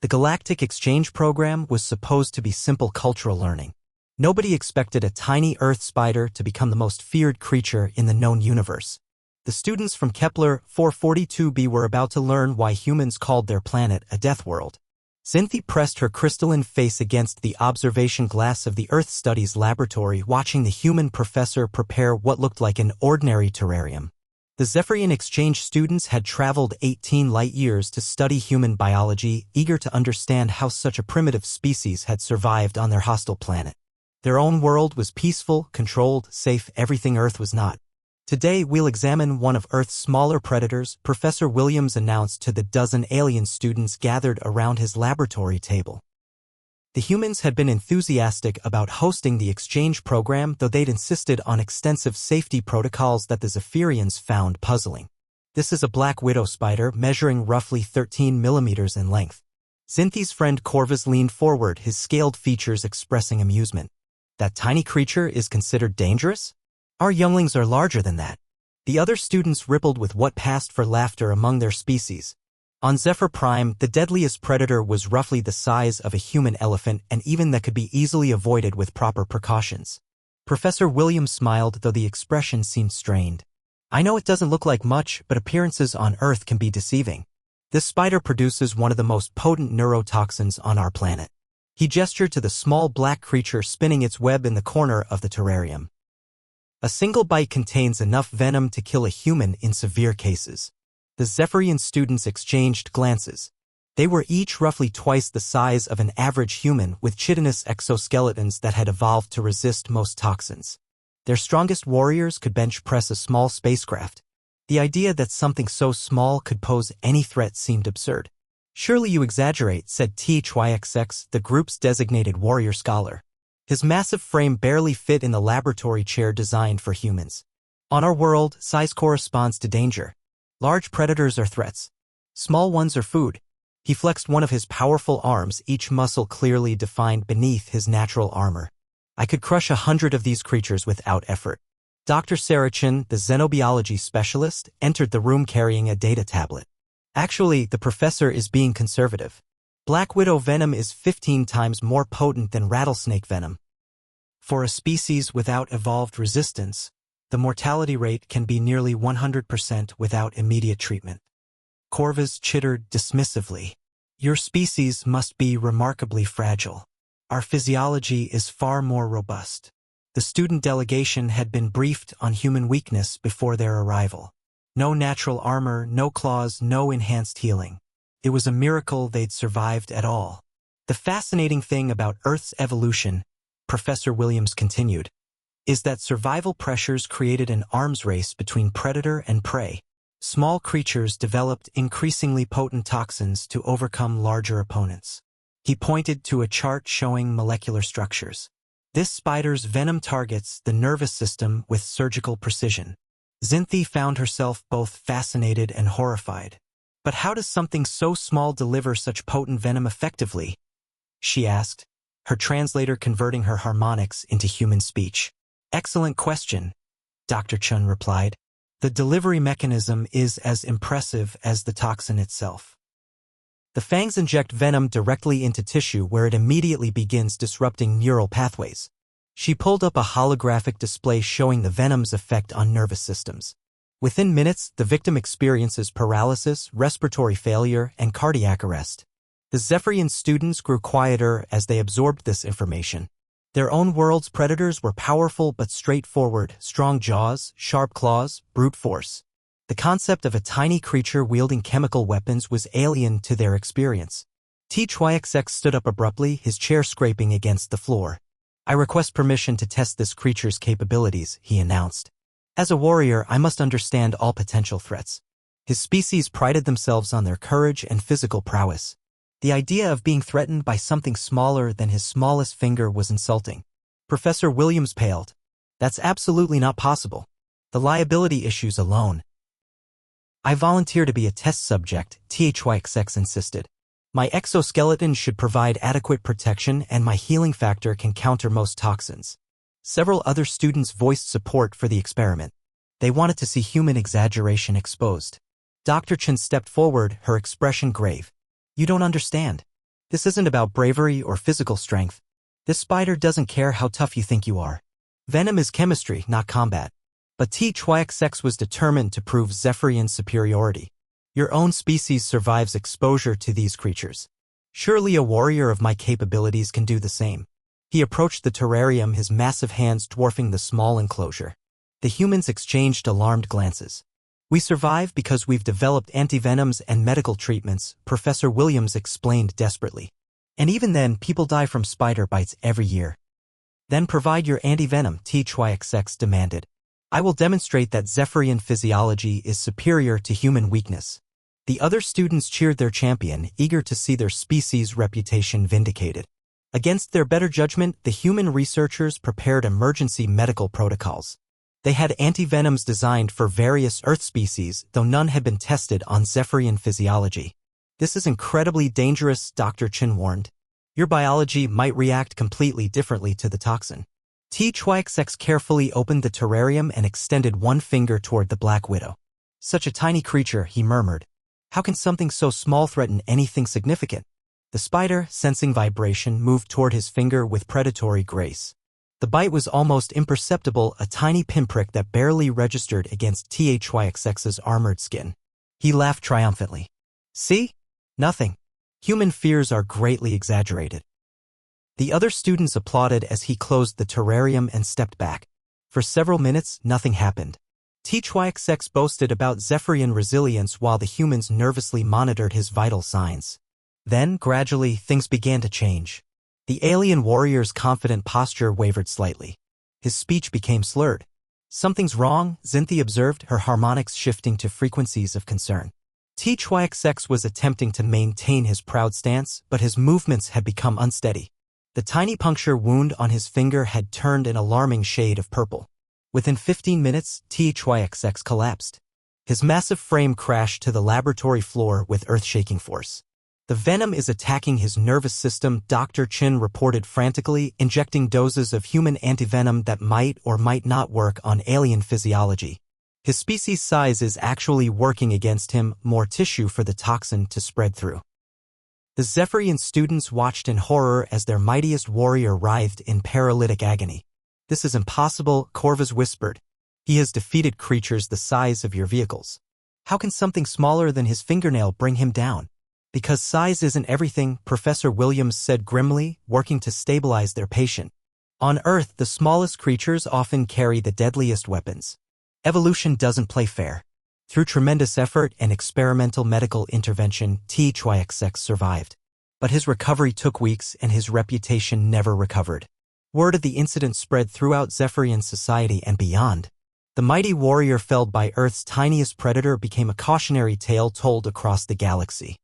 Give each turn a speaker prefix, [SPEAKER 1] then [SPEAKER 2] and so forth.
[SPEAKER 1] The Galactic Exchange Program was supposed to be simple cultural learning. Nobody expected a tiny Earth spider to become the most feared creature in the known universe. The students from Kepler 442b were about to learn why humans called their planet a death world. Xinthi pressed her crystalline face against the observation glass of the Earth Studies laboratory, watching the human professor prepare what looked like an ordinary terrarium. The Zephyrian exchange students had traveled 18 light-years to study human biology, eager to understand how such a primitive species had survived on their hostile planet. Their own world was peaceful, controlled, safe, everything Earth was not. Today we'll examine one of Earth's smaller predators, Professor Williams announced to the dozen alien students gathered around his laboratory table. The humans had been enthusiastic about hosting the exchange program, though they'd insisted on extensive safety protocols that the Zephyrians found puzzling. This is a black widow spider measuring roughly 13 millimeters in length. Xinthi's friend Corvus leaned forward, his scaled features expressing amusement. That tiny creature is considered dangerous? Our younglings are larger than that. The other students rippled with what passed for laughter among their species. On Zephyr Prime, the deadliest predator was roughly the size of a human elephant, and even that could be easily avoided with proper precautions. Professor Williams smiled, though the expression seemed strained. I know it doesn't look like much, but appearances on Earth can be deceiving. This spider produces one of the most potent neurotoxins on our planet. He gestured to the small black creature spinning its web in the corner of the terrarium. A single bite contains enough venom to kill a human in severe cases. The Zephyrian students exchanged glances. They were each roughly twice the size of an average human, with chitinous exoskeletons that had evolved to resist most toxins. Their strongest warriors could bench press a small spacecraft. The idea that something so small could pose any threat seemed absurd. Surely you exaggerate, said THYXX, the group's designated warrior scholar. His massive frame barely fit in the laboratory chair designed for humans. On our world, size corresponds to danger. Large predators are threats. Small ones are food. He flexed one of his powerful arms, each muscle clearly defined beneath his natural armor. I could crush 100 of these creatures without effort. Dr. Sarachin, the xenobiology specialist, entered the room carrying a data tablet. Actually, the professor is being conservative. Black widow venom is 15 times more potent than rattlesnake venom. For a species without evolved resistance, the mortality rate can be nearly 100% without immediate treatment. Corvus chittered dismissively. Your species must be remarkably fragile. Our physiology is far more robust. The student delegation had been briefed on human weakness before their arrival. No natural armor, no claws, no enhanced healing. It was a miracle they'd survived at all. The fascinating thing about Earth's evolution, Professor Williams continued, is that survival pressures created an arms race between predator and prey. Small creatures developed increasingly potent toxins to overcome larger opponents. He pointed to a chart showing molecular structures. This spider's venom targets the nervous system with surgical precision. Xinthi found herself both fascinated and horrified. But how does something so small deliver such potent venom effectively? She asked, her translator converting her harmonics into human speech. Excellent question, Dr. Chun replied. The delivery mechanism is as impressive as the toxin itself. The fangs inject venom directly into tissue where it immediately begins disrupting neural pathways. She pulled up a holographic display showing the venom's effect on nervous systems. Within minutes, the victim experiences paralysis, respiratory failure, and cardiac arrest. The Zephyrian students grew quieter as they absorbed this information. Their own world's predators were powerful but straightforward, strong jaws, sharp claws, brute force. The concept of a tiny creature wielding chemical weapons was alien to their experience. THYXX stood up abruptly, his chair scraping against the floor. I request permission to test this creature's capabilities, he announced. As a warrior, I must understand all potential threats. His species prided themselves on their courage and physical prowess. The idea of being threatened by something smaller than his smallest finger was insulting. Professor Williams paled. That's absolutely not possible. The liability issues alone. I volunteer to be a test subject, THYXX insisted. My exoskeleton should provide adequate protection and my healing factor can counter most toxins. Several other students voiced support for the experiment. They wanted to see human exaggeration exposed. Dr. Chen stepped forward, her expression grave. You don't understand. This isn't about bravery or physical strength. This spider doesn't care how tough you think you are. Venom is chemistry, not combat. But HFY was determined to prove Zephyrian's superiority. Your own species survives exposure to these creatures. Surely a warrior of my capabilities can do the same. He approached the terrarium, his massive hands dwarfing the small enclosure. The humans exchanged alarmed glances. We survive because we've developed antivenoms and medical treatments, Professor Williams explained desperately. And even then, people die from spider bites every year. Then provide your antivenom, HFY demanded. I will demonstrate that Zephyrian physiology is superior to human weakness. The other students cheered their champion, eager to see their species' reputation vindicated. Against their better judgment, the human researchers prepared emergency medical protocols. They had antivenoms designed for various Earth species, though none had been tested on Zephyrian physiology. This is incredibly dangerous, Dr. Chin warned. Your biology might react completely differently to the toxin. HFY carefully opened the terrarium and extended one finger toward the Black Widow. Such a tiny creature, he murmured. How can something so small threaten anything significant? The spider, sensing vibration, moved toward his finger with predatory grace. The bite was almost imperceptible, a tiny pinprick that barely registered against HFY's armored skin. He laughed triumphantly. See? Nothing. Human fears are greatly exaggerated. The other students applauded as he closed the terrarium and stepped back. For several minutes, nothing happened. HFY boasted about Zephyrian resilience while the humans nervously monitored his vital signs. Then, gradually, things began to change. The alien warrior's confident posture wavered slightly. His speech became slurred. Something's wrong, Zinthi observed, her harmonics shifting to frequencies of concern. HFY was attempting to maintain his proud stance, but his movements had become unsteady. The tiny puncture wound on his finger had turned an alarming shade of purple. Within 15 minutes, HFY collapsed. His massive frame crashed to the laboratory floor with earth-shaking force. The venom is attacking his nervous system, Dr. Chin reported frantically, injecting doses of human antivenom that might or might not work on alien physiology. His species size is actually working against him, more tissue for the toxin to spread through. The Zephyrian students watched in horror as their mightiest warrior writhed in paralytic agony. This is impossible, Corvus whispered. He has defeated creatures the size of your vehicles. How can something smaller than his fingernail bring him down? Because size isn't everything, Professor Williams said grimly, working to stabilize their patient. On Earth, the smallest creatures often carry the deadliest weapons. Evolution doesn't play fair. Through tremendous effort and experimental medical intervention, HFY survived. But his recovery took weeks and his reputation never recovered. Word of the incident spread throughout Zephyrian society and beyond. The mighty warrior felled by Earth's tiniest predator became a cautionary tale told across the galaxy.